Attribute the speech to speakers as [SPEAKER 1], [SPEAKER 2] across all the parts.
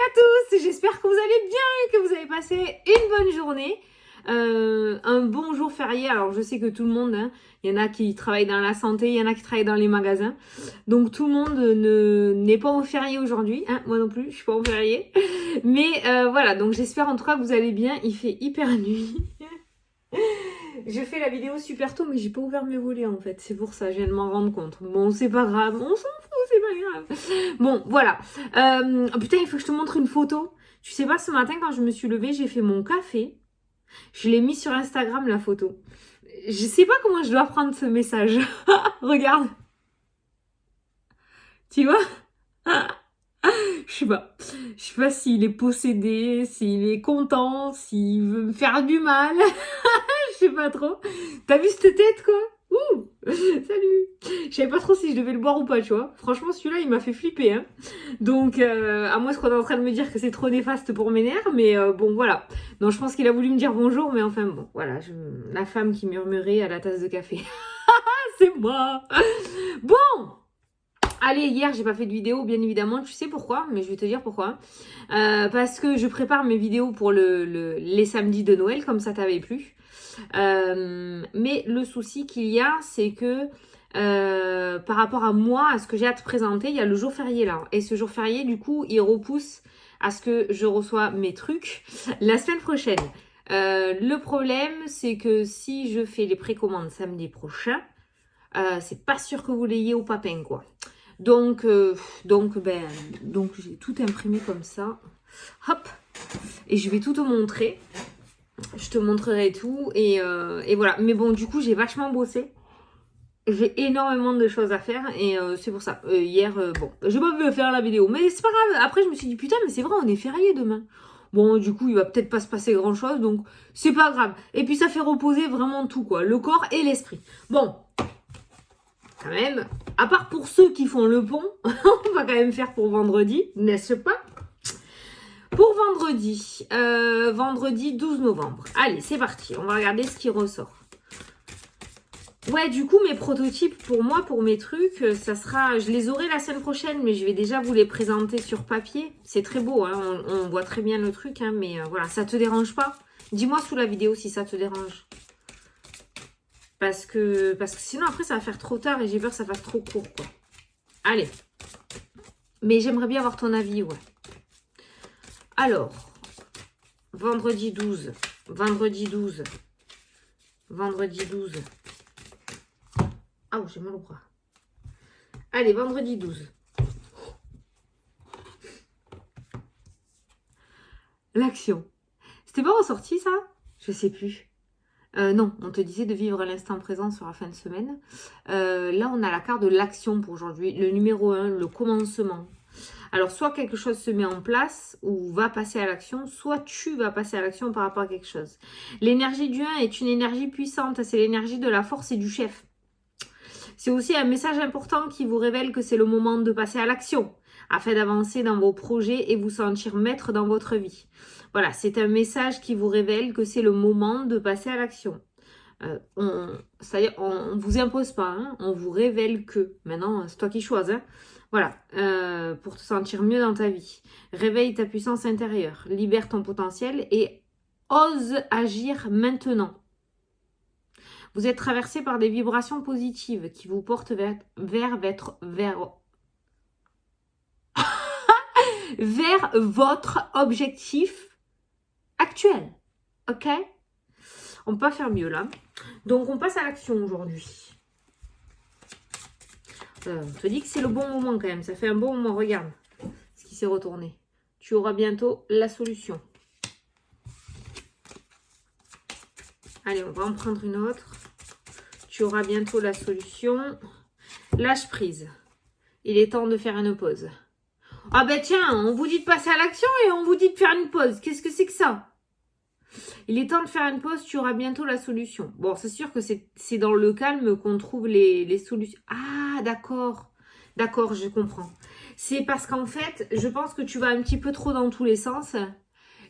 [SPEAKER 1] à tous, j'espère que vous allez bien, que vous avez passé une bonne journée, un bon jour férié. Alors je sais que tout le monde, hein, il y en a qui travaillent dans la santé, il y en a qui travaillent dans les magasins, donc tout le monde n'est pas au férié aujourd'hui, hein, moi non plus, je suis pas au férié, mais voilà, donc j'espère en tout cas que vous allez bien. Il fait hyper nuit. Je fais la vidéo super tôt, mais j'ai pas ouvert mes volets en fait. C'est pour ça, je viens de m'en rendre compte. Bon, c'est pas grave, on s'en fout, c'est pas grave. Bon, voilà. Oh, putain, il faut que je te montre une photo. Tu sais pas, ce matin, quand je me suis levée, j'ai fait mon café. Je l'ai mis sur Instagram, la photo. Je sais pas comment je dois prendre ce message. Regarde. Tu vois? Je sais pas. Je sais pas s'il est possédé, s'il est content, s'il veut me faire du mal. Je sais pas trop. T'as vu cette tête, quoi? Ouh! Salut! Je savais pas trop si je devais le boire ou pas, tu vois. Franchement, celui-là, il m'a fait flipper, hein. Donc, à moins qu'on est en train de me dire que c'est trop néfaste pour mes nerfs, mais bon, voilà. Donc, je pense qu'il a voulu me dire bonjour, mais enfin, bon, voilà. La femme qui murmurait à la tasse de café. C'est moi! Bon! Allez, hier, j'ai pas fait de vidéo, bien évidemment. Tu sais pourquoi? Mais je vais te dire pourquoi. Parce que je prépare mes vidéos pour les samedis de Noël, comme ça t'avait plu. Mais le souci qu'il y a, c'est que par rapport à moi, à ce que j'ai à te présenter, il y a le jour férié là. Et ce jour férié, du coup, il repousse à ce que je reçois mes trucs la semaine prochaine. Le problème, c'est que si je fais les précommandes samedi prochain, c'est pas sûr que vous l'ayez au papin, quoi. Donc j'ai tout imprimé comme ça. Hop. Et je vais tout te montrer. Je te montrerai tout. Et voilà. Mais bon, du coup, j'ai vachement bossé. J'ai énormément de choses à faire. Et c'est pour ça. Hier, bon, j'ai pas pu faire la vidéo. Mais c'est pas grave. Après, je me suis dit, putain, mais c'est vrai, on est férié demain. Bon, du coup, il va peut-être pas se passer grand-chose. Donc, c'est pas grave. Et puis, ça fait reposer vraiment tout, quoi. Le corps et l'esprit. Bon. Quand même, à part pour ceux qui font le pont, on va quand même faire pour vendredi, n'est-ce pas? Pour vendredi, vendredi 12 novembre. Allez, c'est parti, on va regarder ce qui ressort. Ouais, du coup, mes prototypes pour moi, pour mes trucs, ça sera... Je les aurai la semaine prochaine, mais je vais déjà vous les présenter sur papier. C'est très beau, hein, on voit très bien le truc, hein, mais voilà, ça te dérange pas? Dis-moi sous la vidéo si ça te dérange. Parce que sinon, après, ça va faire trop tard et j'ai peur que ça fasse trop court, quoi. Allez. Mais j'aimerais bien avoir ton avis, ouais. Alors, vendredi 12. Vendredi 12. Vendredi 12. Ah, j'ai mal au bras. Allez, vendredi 12. L'action. C'était pas ressorti, ça? Je sais plus. Non, on te disait de vivre l'instant présent sur la fin de semaine. Là, on a la carte de l'action pour aujourd'hui. Le numéro 1, le commencement. Alors, soit quelque chose se met en place ou va passer à l'action, soit tu vas passer à l'action par rapport à quelque chose. L'énergie du 1 est une énergie puissante. C'est l'énergie de la force et du chef. C'est aussi un message important qui vous révèle que c'est le moment de passer à l'action afin d'avancer dans vos projets et vous sentir maître dans votre vie. Voilà, c'est un message qui vous révèle que c'est le moment de passer à l'action. C'est-à-dire, on ne vous impose pas, hein, on vous révèle que. Maintenant, c'est toi qui choisis. Hein. Voilà, pour te sentir mieux dans ta vie. Réveille ta puissance intérieure, libère ton potentiel et ose agir maintenant. Vous êtes traversé par des vibrations positives qui vous portent vers votre objectif actuel. Ok? On peut pas faire mieux là. Donc on passe à l'action aujourd'hui. On te dit que c'est le bon moment quand même. Ça fait un bon moment. Regarde ce qui s'est retourné. Tu auras bientôt la solution. Allez, on va en prendre une autre. Tu auras bientôt la solution. Lâche prise. Il est temps de faire une pause. Ah ben tiens, on vous dit de passer à l'action et on vous dit de faire une pause. Qu'est-ce que c'est que ça? Il est temps de faire une pause, tu auras bientôt la solution. Bon, c'est sûr que c'est dans le calme qu'on trouve les solutions. Ah, d'accord. D'accord, je comprends. C'est parce qu'en fait, je pense que tu vas un petit peu trop dans tous les sens.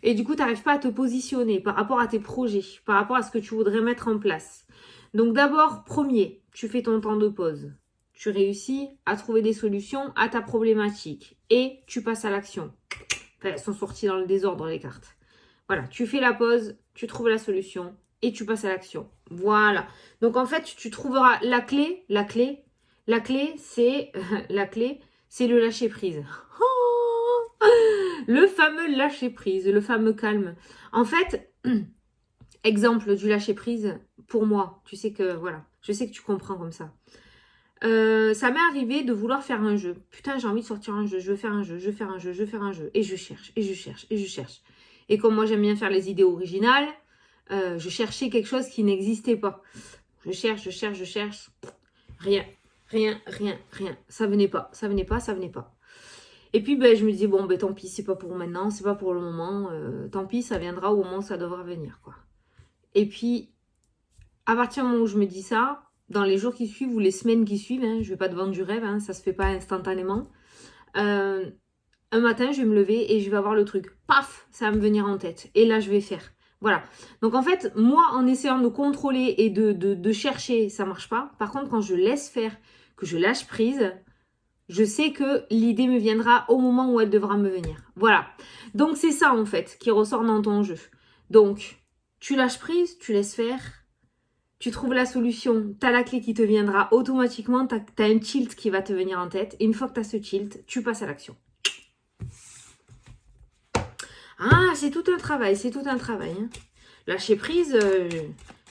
[SPEAKER 1] Et du coup, tu n'arrives pas à te positionner par rapport à tes projets, par rapport à ce que tu voudrais mettre en place. Donc d'abord, premier, tu fais ton temps de pause. Tu réussis à trouver des solutions à ta problématique. Et tu passes à l'action. Enfin, elles sont sorties dans le désordre, les cartes. Voilà, tu fais la pause, tu trouves la solution et tu passes à l'action. Voilà. Donc, en fait, tu trouveras la clé, c'est le lâcher prise. Le fameux lâcher prise, le fameux calme. En fait, exemple du lâcher prise, pour moi, tu sais que, voilà, je sais que tu comprends comme ça. Ça m'est arrivé de vouloir faire un jeu. Putain, j'ai envie de sortir un jeu, je veux faire un jeu, je veux faire un jeu, je veux faire un jeu. Et je cherche, et je cherche, et je cherche. Et comme moi, j'aime bien faire les idées originales, je cherchais quelque chose qui n'existait pas. Je cherche, je cherche, je cherche. Rien. Ça venait pas. Et puis, ben, je me disais, bon, ben, tant pis, c'est pas pour maintenant, c'est pas pour le moment. Tant pis, ça viendra au moment où ça devra venir, quoi. Et puis, à partir du moment où je me dis ça, dans les jours qui suivent ou les semaines qui suivent, hein, je vais pas te vendre du rêve, hein, ça se fait pas instantanément. Un matin, je vais me lever et je vais avoir le truc. Paf, ça va me venir en tête. Et là, je vais faire. Voilà. Donc, en fait, moi, en essayant de contrôler et de chercher, ça marche pas. Par contre, quand je laisse faire, que je lâche prise, je sais que l'idée me viendra au moment où elle devra me venir. Voilà. Donc, c'est ça, en fait, qui ressort dans ton jeu. Donc, tu lâches prise, tu laisses faire. Tu trouves la solution, tu as la clé qui te viendra automatiquement, tu as un tilt qui va te venir en tête. Et une fois que tu as ce tilt, tu passes à l'action. Ah, c'est tout un travail, hein. Lâcher prise,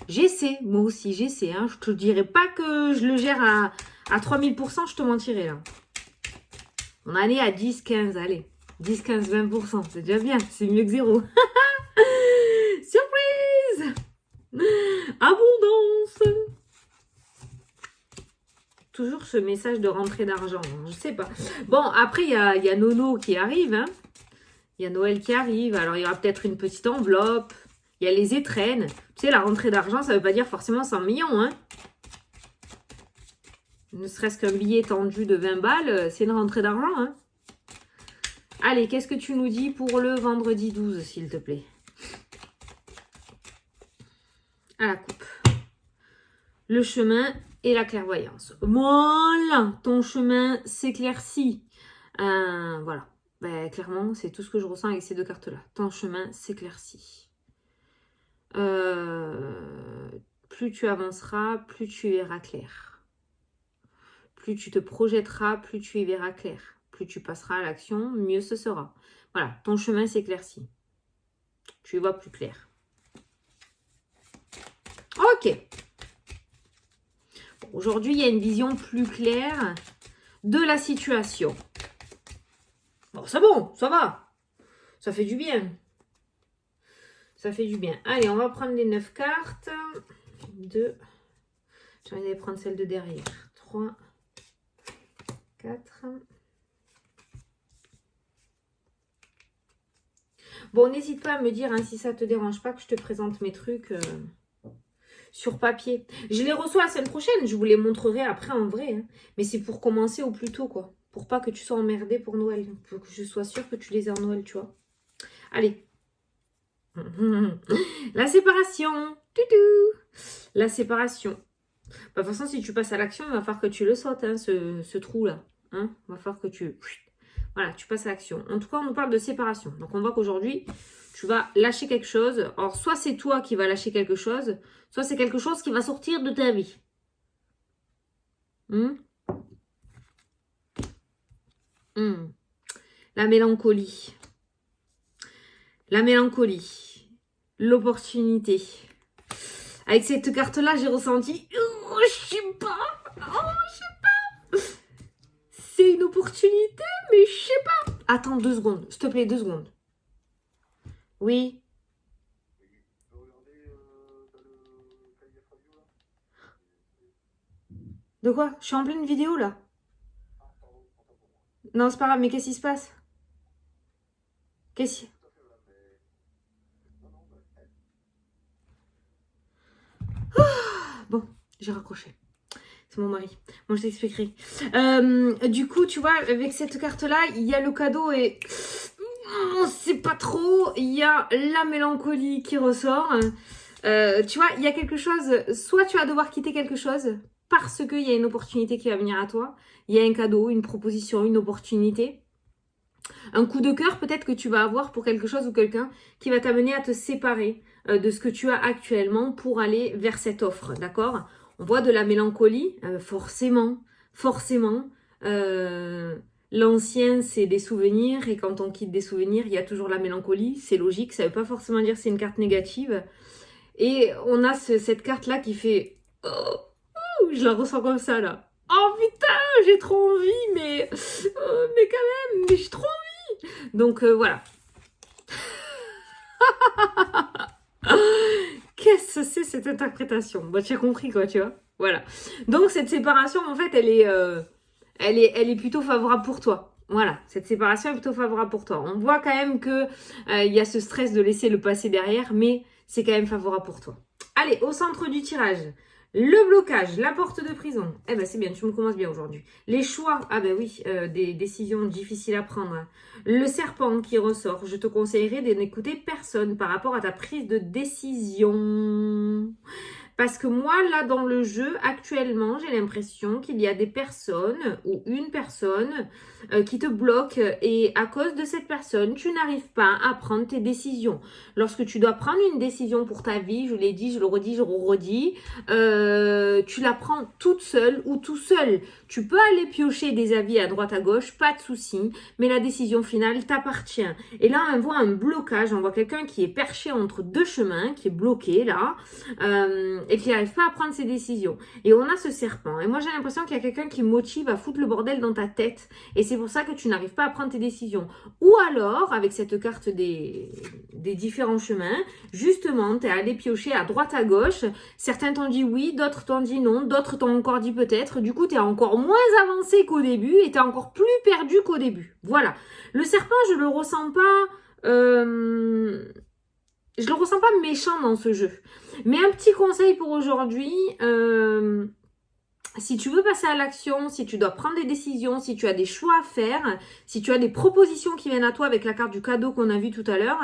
[SPEAKER 1] j'essaie, moi aussi, j'essaie. Hein. Je te dirais pas que je le gère à 3000%, je te mentirais là. On en est à 10, 15, allez. 10, 15, 20%, c'est déjà bien, c'est mieux que zéro. Surprise! Abondance! Toujours ce message de rentrée d'argent, hein, je sais pas. Bon, après, il y a Nono qui arrive, hein. Il y a Noël qui arrive, alors il y aura peut-être une petite enveloppe. Il y a les étrennes. Tu sais, la rentrée d'argent, ça veut pas dire forcément 100 millions, hein. Ne serait-ce qu'un billet tendu de 20 balles, c'est une rentrée d'argent, hein. Allez, qu'est-ce que tu nous dis pour le vendredi 12, s'il te plaît? À la coupe. Le chemin et la clairvoyance. Voilà, ton chemin s'éclaircit. Voilà. Ben, clairement, c'est tout ce que je ressens avec ces deux cartes-là. Ton chemin s'éclaircit. Plus tu avanceras, plus tu verras clair. Plus tu te projetteras, plus tu y verras clair. Plus tu passeras à l'action, mieux ce sera. Voilà, ton chemin s'éclaircit. Tu y vois plus clair. Ok. Aujourd'hui, il y a une vision plus claire de la situation. Bon, c'est bon, ça va. Ça fait du bien. Ça fait du bien. Allez, on va prendre les 9 cartes. 2. J'ai envie d'aller prendre celle de derrière. 3. 4. Bon, n'hésite pas à me dire hein, si ça te dérange pas que je te présente mes trucs sur papier. Je les reçois la semaine prochaine. Je vous les montrerai après en vrai. Hein. Mais c'est pour commencer au plus tôt, quoi. Pour pas que tu sois emmerdé pour Noël. Pour que je sois sûre que tu les as en Noël, tu vois. Allez. La séparation. Toutou. La séparation. Bah, de toute façon, si tu passes à l'action, il va falloir que tu le sautes, hein, ce trou-là. Hein. Il va falloir que tu... Voilà, tu passes à l'action. En tout cas, on nous parle de séparation. Donc, on voit qu'aujourd'hui, tu vas lâcher quelque chose. Alors, soit c'est toi qui vas lâcher quelque chose, soit c'est quelque chose qui va sortir de ta vie. La mélancolie. La mélancolie. L'opportunité. Avec cette carte-là, j'ai ressenti... Oh, je sais pas. C'est une opportunité, mais je sais pas. Attends 2 secondes. S'il te plaît, 2 secondes. Oui. De quoi? Je suis en pleine vidéo, là. Non, c'est pas grave, mais qu'est-ce qui se passe? Qu'est-ce qui... Bon, j'ai raccroché. C'est mon mari. Moi, je t'expliquerai. Du coup, tu vois, avec cette carte-là, il y a le cadeau et... On sait pas trop. Il y a la mélancolie qui ressort. Tu vois, il y a quelque chose... Soit tu vas devoir quitter quelque chose parce qu'il y a une opportunité qui va venir à toi. Il y a un cadeau, une proposition, une opportunité. Un coup de cœur peut-être que tu vas avoir pour quelque chose ou quelqu'un qui va t'amener à te séparer de ce que tu as actuellement pour aller vers cette offre, d'accord? On voit de la mélancolie, forcément. L'ancien, c'est des souvenirs et quand on quitte des souvenirs, il y a toujours la mélancolie. C'est logique, ça ne veut pas forcément dire que c'est une carte négative. Et on a cette carte-là qui fait... Oh, je la ressens comme ça, là. Oh putain, j'ai trop envie, mais quand même, mais j'ai trop envie. Donc voilà. Qu'est-ce que c'est cette interprétation? Bah tu as compris quoi, tu vois. Voilà. Donc cette séparation, en fait, elle est plutôt favorable pour toi. Voilà, cette séparation est plutôt favorable pour toi. On voit quand même que il y a ce stress de laisser le passé derrière, mais c'est quand même favorable pour toi. Allez, au centre du tirage. Le blocage, la porte de prison. Eh ben c'est bien, tu me commences bien aujourd'hui. Les choix, ah ben oui, des décisions difficiles à prendre. Le serpent qui ressort. Je te conseillerais de n'écouter personne par rapport à ta prise de décision. Parce que moi, là, dans le jeu, actuellement, j'ai l'impression qu'il y a des personnes ou une personne qui te bloque et à cause de cette personne, tu n'arrives pas à prendre tes décisions. Lorsque tu dois prendre une décision pour ta vie, je l'ai dit, je le redis, je le redis, tu la prends toute seule ou tout seul. Tu peux aller piocher des avis à droite à gauche, pas de souci, mais la décision finale t'appartient. Et là, on voit un blocage, on voit quelqu'un qui est perché entre deux chemins, qui est bloqué là, et qui n'arrive pas à prendre ses décisions. Et on a ce serpent. Et moi, j'ai l'impression qu'il y a quelqu'un qui motive à foutre le bordel dans ta tête. Et c'est pour ça que tu n'arrives pas à prendre tes décisions. Ou alors, avec cette carte des différents chemins, justement, tu es allé piocher à droite à gauche. Certains t'ont dit oui, d'autres t'ont dit non, d'autres t'ont encore dit peut-être. Du coup, tu es encore moins avancé qu'au début et tu es encore plus perdu qu'au début. Voilà. Le serpent, je le ressens pas... je le ressens pas méchant dans ce jeu. Mais un petit conseil pour aujourd'hui, si tu veux passer à l'action, si tu dois prendre des décisions, si tu as des choix à faire, si tu as des propositions qui viennent à toi avec la carte du cadeau qu'on a vu tout à l'heure,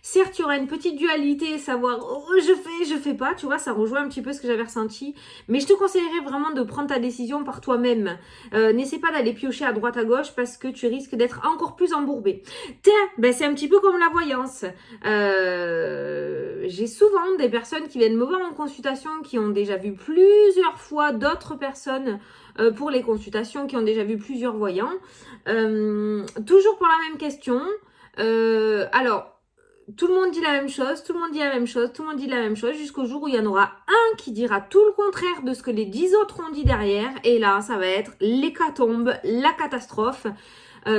[SPEAKER 1] certes, il y aura une petite dualité, savoir oh, je fais pas, tu vois, ça rejoint un petit peu ce que j'avais ressenti. Mais je te conseillerais vraiment de prendre ta décision par toi-même. N'essaie pas d'aller piocher à droite à gauche parce que tu risques d'être encore plus embourbé. Tiens, ben c'est un petit peu comme la voyance. J'ai souvent des personnes qui viennent me voir en consultation qui ont déjà vu plusieurs fois d'autres personnes pour les consultations, qui ont déjà vu plusieurs voyants. Toujours pour la même question. Alors, tout le monde dit la même chose, tout le monde dit la même chose, tout le monde dit la même chose, jusqu'au jour où il y en aura un qui dira tout le contraire de ce que les 10 autres ont dit derrière. Et là, ça va être l'hécatombe, la catastrophe.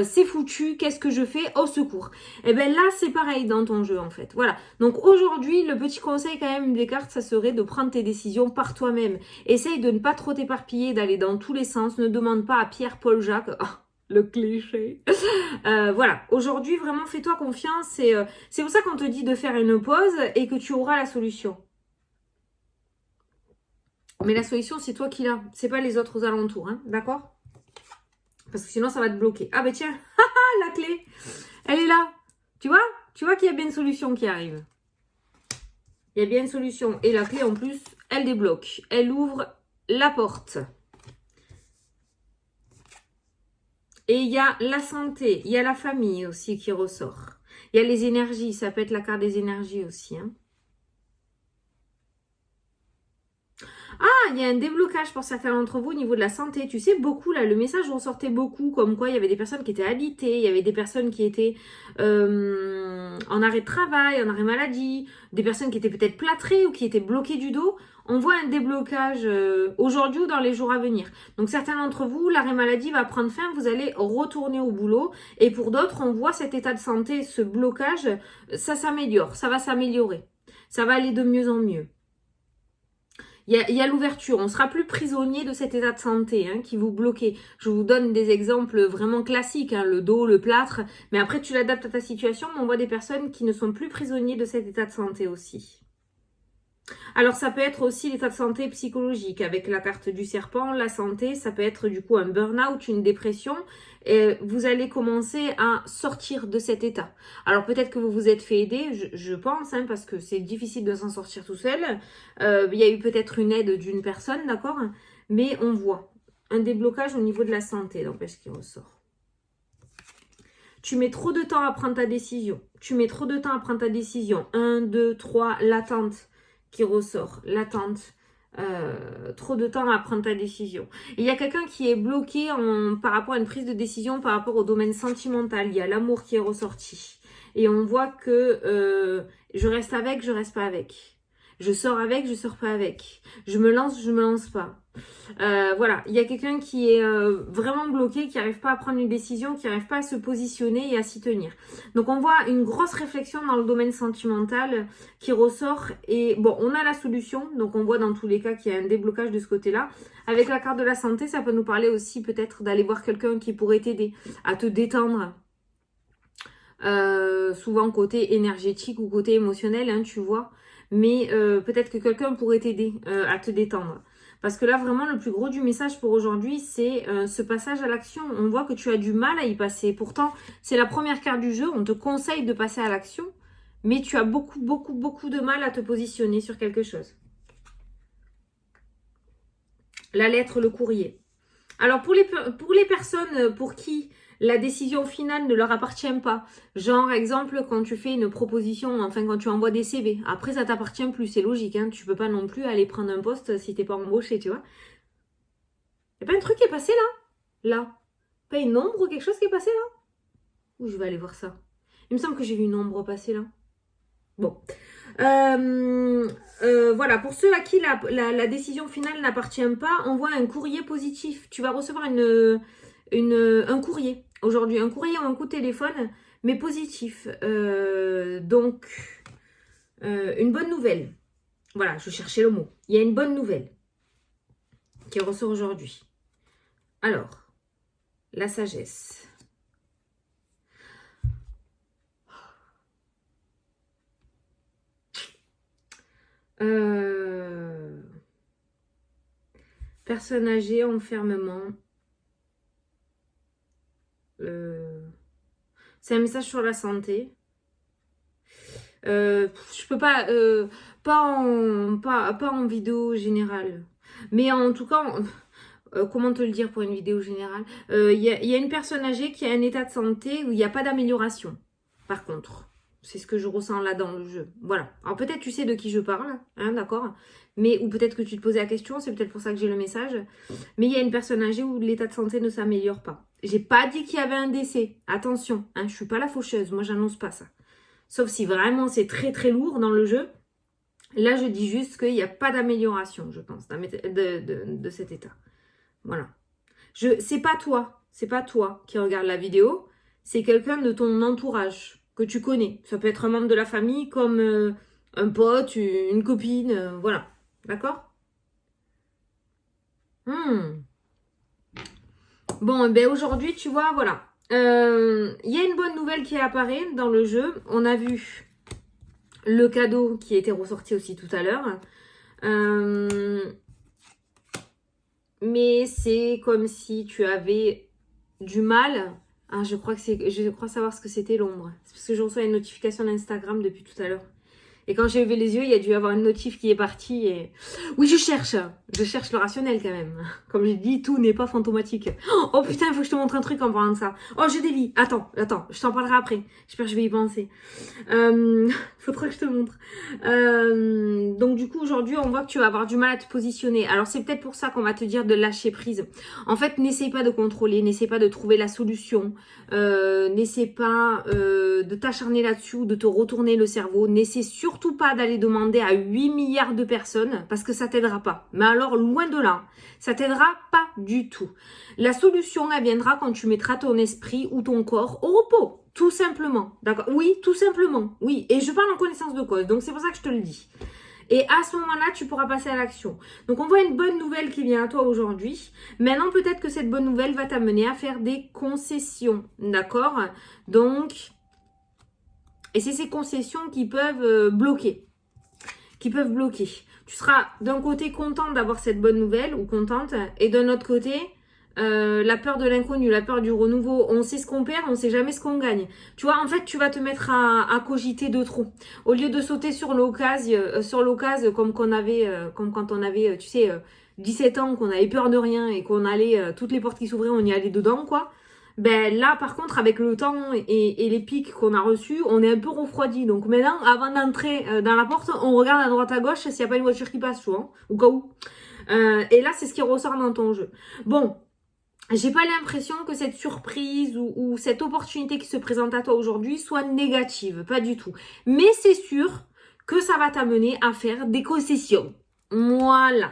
[SPEAKER 1] C'est foutu, qu'est-ce que je fais? Au secours. Et bien là, c'est pareil dans ton jeu en fait. Voilà. Donc aujourd'hui, le petit conseil quand même des cartes, ça serait de prendre tes décisions par toi-même. Essaye de ne pas trop t'éparpiller, d'aller dans tous les sens. Ne demande pas à Pierre, Paul, Jacques. Oh, le cliché. Voilà. Aujourd'hui, vraiment, fais-toi confiance. C'est pour ça qu'on te dit de faire une pause et que tu auras la solution. Mais la solution, c'est toi qui l'as. C'est pas les autres aux alentours. Hein, d'accord? Parce que sinon, ça va te bloquer. Ah ben tiens, la clé, elle est là. Tu vois qu'il y a bien une solution qui arrive. Il y a bien une solution. Et la clé, en plus, elle débloque. Elle ouvre la porte. Et il y a la santé. Il y a la famille aussi qui ressort. Il y a les énergies. Ça peut être la carte des énergies aussi. Hein. Ah, il y a un déblocage pour certains d'entre vous au niveau de la santé. Tu sais, beaucoup, là, le message ressortait beaucoup, comme quoi il y avait des personnes qui étaient alitées, il y avait des personnes qui étaient en arrêt de travail, en arrêt maladie, des personnes qui étaient peut-être plâtrées ou qui étaient bloquées du dos. On voit un déblocage aujourd'hui ou dans les jours à venir. Donc, certains d'entre vous, l'arrêt maladie va prendre fin, vous allez retourner au boulot. Et pour d'autres, on voit cet état de santé, ce blocage, ça s'améliore, ça va s'améliorer. Ça va aller de mieux en mieux. Il y a l'ouverture, on ne sera plus prisonnier de cet état de santé hein, qui vous bloquait. Je vous donne des exemples vraiment classiques, hein, le dos, le plâtre, mais après tu l'adaptes à ta situation, mais on voit des personnes qui ne sont plus prisonniers de cet état de santé aussi. Alors ça peut être aussi l'état de santé psychologique, avec la carte du serpent, la santé, ça peut être du coup un burn-out, une dépression, et vous allez commencer à sortir de cet état. Alors peut-être que vous vous êtes fait aider, je pense, hein, parce que c'est difficile de s'en sortir tout seul. Il y a eu peut-être une aide d'une personne, d'accord? Mais on voit un déblocage au niveau de la santé, n'empêche qu'il ressort. Tu mets trop de temps à prendre ta décision. Tu mets trop de temps à prendre ta décision. 1, 2, 3, l'attente qui ressort. L'attente. Trop de temps à prendre ta décision. Il y a quelqu'un qui est bloqué par rapport à une prise de décision, par rapport au domaine sentimental. Il y a l'amour qui est ressorti. Et on voit que je reste avec, je reste pas avec. Je sors avec, je sors pas avec. Je me lance pas. Voilà, il y a quelqu'un qui est vraiment bloqué, qui n'arrive pas à prendre une décision, qui n'arrive pas à se positionner et à s'y tenir. Donc on voit une grosse réflexion dans le domaine sentimental qui ressort. Et bon, on a la solution, donc on voit dans tous les cas qu'il y a un déblocage de ce côté-là. Avec la carte de la santé, ça peut nous parler aussi peut-être d'aller voir quelqu'un qui pourrait t'aider à te détendre. Souvent côté énergétique ou côté émotionnel, hein, tu vois. Mais peut-être que quelqu'un pourrait t'aider à te détendre. Parce que là, vraiment, le plus gros du message pour aujourd'hui, c'est ce passage à l'action. On voit que tu as du mal à y passer. Pourtant, c'est la première carte du jeu. On te conseille de passer à l'action. Mais tu as beaucoup de mal à te positionner sur quelque chose. La lettre, le courrier. Alors, pour les personnes pour qui la décision finale ne leur appartient pas. Genre, exemple, quand tu fais une proposition, enfin, quand tu envoies des CV. Après, ça t'appartient plus, c'est logique, hein. Tu peux pas non plus aller prendre un poste si t'es pas embauché, tu vois. Y'a pas un truc qui est passé là? Là. Pas une ombre ou quelque chose qui est passé là? Où je vais aller voir ça? Il me semble que j'ai vu une ombre passer là. Bon. Voilà, pour ceux à qui la décision finale n'appartient pas, envoie un courrier positif. Tu vas recevoir un courrier aujourd'hui, un courrier ou un coup de téléphone, mais positif. Donc, une bonne nouvelle. Voilà, je cherchais le mot. Il y a une bonne nouvelle qui ressort aujourd'hui. Alors, la sagesse. Personne âgée, enfermement. C'est un message sur la santé. Je peux pas, pas en vidéo générale. Mais en tout cas, comment te le dire pour une vidéo générale? Il y a une personne âgée qui a un état de santé où il n'y a pas d'amélioration. Par contre, c'est ce que je ressens là dans le jeu. Voilà. Alors peut-être tu sais de qui je parle, hein, d'accord? Mais ou peut-être que tu te posais la question, c'est peut-être pour ça que j'ai le message. Mais il y a une personne âgée où l'état de santé ne s'améliore pas. J'ai pas dit qu'il y avait un décès. Attention, hein, je suis pas la faucheuse. Moi, j'annonce pas ça. Sauf si vraiment c'est très lourd dans le jeu. Là, je dis juste qu'il n'y a pas d'amélioration, je pense, de cet état. Voilà. C'est pas toi qui regarde la vidéo. C'est quelqu'un de ton entourage que tu connais. Ça peut être un membre de la famille comme un pote, une copine, voilà. D'accord? Bon, ben aujourd'hui, tu vois, voilà. Il y a une bonne nouvelle qui apparaît dans le jeu. On a vu le cadeau qui était ressorti aussi tout à l'heure. Mais c'est comme si tu avais du mal. Ah, je crois savoir ce que c'était l'ombre. C'est parce que je reçois une notification d'Instagram depuis tout à l'heure. Et quand j'ai levé les yeux, il y a dû y avoir une notif qui est partie. Et... oui, je cherche le rationnel quand même. Comme je dis, tout n'est pas fantomatique. Oh putain, il faut que je te montre un truc en parlant de ça. Oh, je dévie. Attends, je t'en parlerai après. J'espère que je vais y penser. Faudra que je te montre. Donc du coup, aujourd'hui, on voit que tu vas avoir du mal à te positionner. Alors c'est peut-être pour ça qu'on va te dire de lâcher prise. En fait, n'essaye pas de contrôler, n'essaye pas de trouver la solution. N'essaie pas de t'acharner là-dessus ou de te retourner le cerveau. N'essaie surtout pas d'aller demander à 8 milliards de personnes parce que ça t'aidera pas. Mais alors, loin de là, ça t'aidera pas du tout. La solution, elle viendra quand tu mettras ton esprit ou ton corps au repos. Tout simplement. D'accord? Oui, tout simplement. Oui. Et je parle en connaissance de cause. Donc, c'est pour ça que je te le dis. Et à ce moment-là, tu pourras passer à l'action. Donc, on voit une bonne nouvelle qui vient à toi aujourd'hui. Maintenant, peut-être que cette bonne nouvelle va t'amener à faire des concessions. D'accord? Donc, et c'est ces concessions qui peuvent bloquer. Tu seras d'un côté contente d'avoir cette bonne nouvelle ou contente. Et d'un autre côté, la peur de l'inconnu, la peur du renouveau. On sait ce qu'on perd, on sait jamais ce qu'on gagne. Tu vois, en fait, tu vas te mettre à cogiter de trop. Au lieu de sauter sur l'occasion comme quand on avait, tu sais, 17 ans, qu'on avait peur de rien et qu'on allait, toutes les portes qui s'ouvraient, on y allait dedans, quoi. Ben là, par contre, avec le temps et les pics qu'on a reçus, on est un peu refroidi. Donc maintenant, avant d'entrer dans la porte, on regarde à droite à gauche s'il n'y a pas une voiture qui passe, tu vois, au cas où. Et là, c'est ce qui ressort dans ton jeu. Bon, j'ai pas l'impression que cette surprise ou cette opportunité qui se présente à toi aujourd'hui soit négative, pas du tout. Mais c'est sûr que ça va t'amener à faire des concessions. Voilà.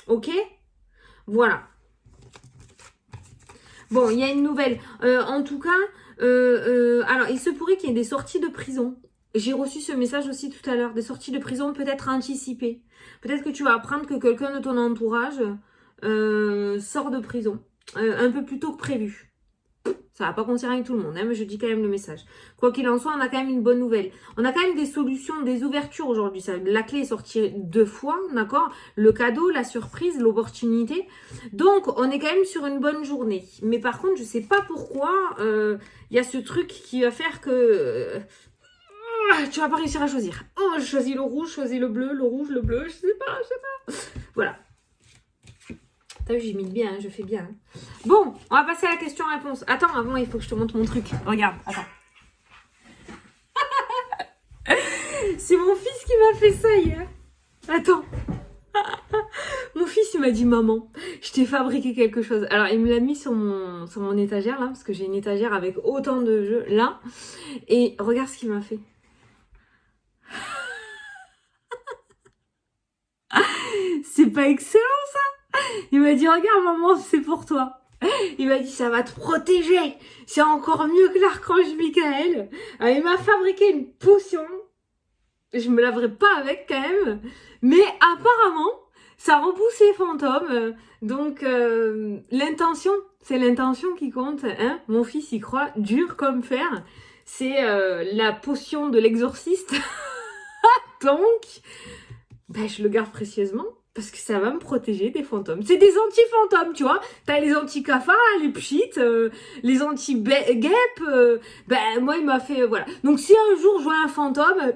[SPEAKER 1] Ok? Voilà. Bon, il y a une nouvelle. En tout cas, alors il se pourrait qu'il y ait des sorties de prison. J'ai reçu ce message aussi tout à l'heure. Des sorties de prison peut-être anticipées. Peut-être que tu vas apprendre que quelqu'un de ton entourage sort de prison. Un peu plus tôt que prévu. Ça va pas concerner tout le monde, hein, mais je dis quand même le message. Quoi qu'il en soit, on a quand même une bonne nouvelle. On a quand même des solutions, des ouvertures aujourd'hui. La clé est sortie 2 fois, d'accord? Le cadeau, la surprise, l'opportunité. Donc, on est quand même sur une bonne journée. Mais par contre, je sais pas pourquoi y a ce truc qui va faire que tu vas pas réussir à choisir. Oh, je choisis le rouge, je choisis le bleu, le rouge, le bleu, je sais pas. Voilà. T'as vu, j'imite bien, hein, je fais bien. Hein. Bon, on va passer à la question-réponse. Attends, avant, il faut que je te montre mon truc. Regarde, attends. C'est mon fils qui m'a fait ça hier. Attends. Mon fils, il m'a dit, maman, je t'ai fabriqué quelque chose. Alors, il me l'a mis sur mon étagère, là, parce que j'ai une étagère avec autant de jeux, là. Et regarde ce qu'il m'a fait. C'est pas excellent, ça? Il m'a dit, regarde maman, c'est pour toi. Il m'a dit, ça va te protéger. C'est encore mieux que l'archange Michael. Alors, il m'a fabriqué une potion. Je me laverai pas avec quand même. Mais apparemment, ça repousse les fantômes. Donc, l'intention, c'est l'intention qui compte. Hein. Mon fils y croit dur comme fer. C'est la potion de l'exorciste. Donc, ben, je le garde précieusement. Parce que ça va me protéger des fantômes. C'est des anti-fantômes, tu vois. T'as les anti-cafards, les pchites, les anti-guêpes. Ben, moi, il m'a fait... voilà. Donc, si un jour, je vois un fantôme...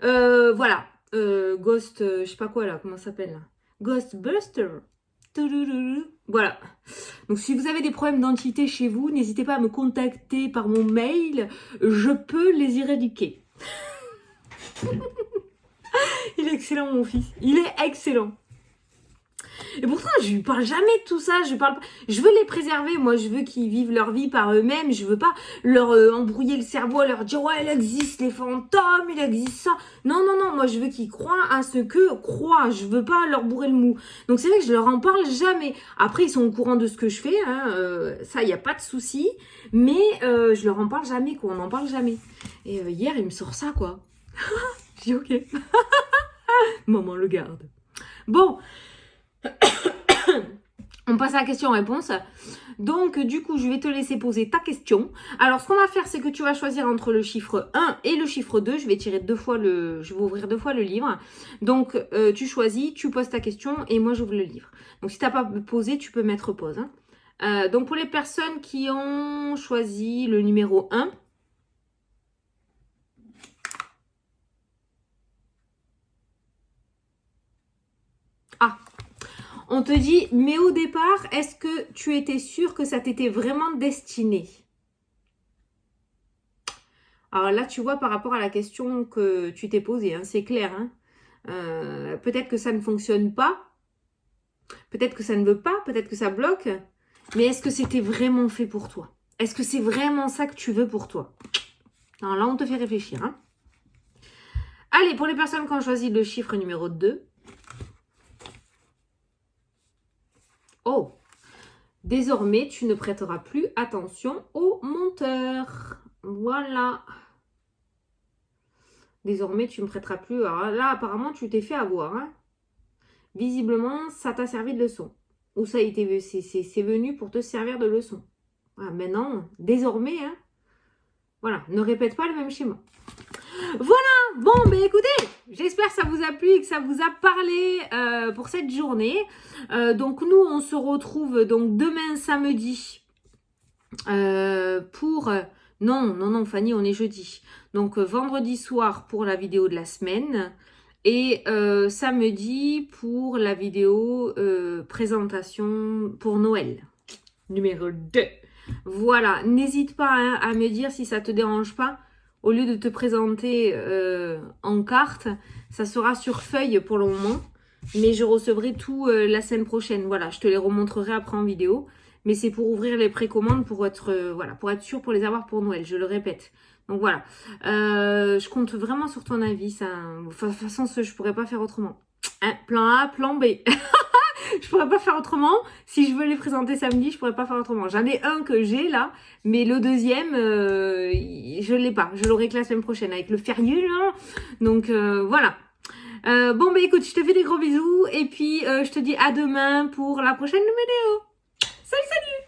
[SPEAKER 1] voilà. Ghost... je sais pas quoi, là. Comment ça s'appelle, là? Ghostbuster. Voilà. Donc, si vous avez des problèmes d'entité chez vous, n'hésitez pas à me contacter par mon mail. Je peux les éradiquer. Il est excellent, mon fils. Il est excellent. Et pourtant, je lui parle jamais de tout ça. Je veux les préserver. Moi, je veux qu'ils vivent leur vie par eux-mêmes. Je veux pas leur embrouiller le cerveau, leur dire ouais, il existe les fantômes, il existe ça. Non, non, non. Moi, je veux qu'ils croient à ce que croient. Je veux pas leur bourrer le mou. Donc, c'est vrai que je leur en parle jamais. Après, ils sont au courant de ce que je fais. Hein, ça, il y a pas de souci. Mais je leur en parle jamais, quoi. On n'en parle jamais. Et hier, il me sort ça, quoi. Je dis ok. Maman le garde. Bon. On passe à la question-réponse. Donc, du coup, je vais te laisser poser ta question. Alors, ce qu'on va faire, c'est que tu vas choisir entre le chiffre 1 et le chiffre 2. Je vais tirer je vais ouvrir 2 fois le livre. Donc, tu choisis, tu poses ta question et moi, j'ouvre le livre. Donc, si tu n'as pas posé, tu peux mettre pause. Hein. Donc, pour les personnes qui ont choisi le numéro 1, on te dit, mais au départ, est-ce que tu étais sûr que ça t'était vraiment destiné? Alors là, tu vois, par rapport à la question que tu t'es posée, hein, c'est clair. Hein, peut-être que ça ne fonctionne pas. Peut-être que ça ne veut pas. Peut-être que ça bloque. Mais est-ce que c'était vraiment fait pour toi? Est-ce que c'est vraiment ça que tu veux pour toi? Alors là, on te fait réfléchir. Hein. Allez, pour les personnes qui ont choisi le chiffre numéro 2. Oh, désormais, tu ne prêteras plus attention au monteur. Voilà. Désormais, tu ne me prêteras plus. Alors là, apparemment, tu t'es fait avoir. Hein. Visiblement, ça t'a servi de leçon. Ou ça a été, c'est venu pour te servir de leçon. Ah, maintenant, désormais, hein, voilà, ne répète pas le même schéma. Voilà, bon, ben écoutez, j'espère que ça vous a plu et que ça vous a parlé pour cette journée. Donc nous, on se retrouve donc demain samedi pour... non, Fanny, on est jeudi. Donc vendredi soir pour la vidéo de la semaine et samedi pour la vidéo présentation pour Noël. numéro 2. Voilà, n'hésite pas hein, à me dire si ça te dérange pas. Au lieu de te présenter en carte, ça sera sur feuille pour le moment. Mais je recevrai tout la semaine prochaine. Voilà, je te les remontrerai après en vidéo. Mais c'est pour ouvrir les précommandes pour être, voilà, pour être sûr pour les avoir pour Noël, je le répète. Donc voilà, je compte vraiment sur ton avis. Ça, de toute façon, je pourrais pas faire autrement. Hein, plan A, plan B. Je pourrais pas faire autrement. Si je veux les présenter samedi, je pourrais pas faire autrement. J'en ai un que j'ai là, mais le deuxième, je l'ai pas. Je l'aurai que la semaine prochaine avec le férié là. Donc voilà. Bon bah écoute, je te fais des gros bisous et puis je te dis à demain pour la prochaine vidéo. Salut, salut!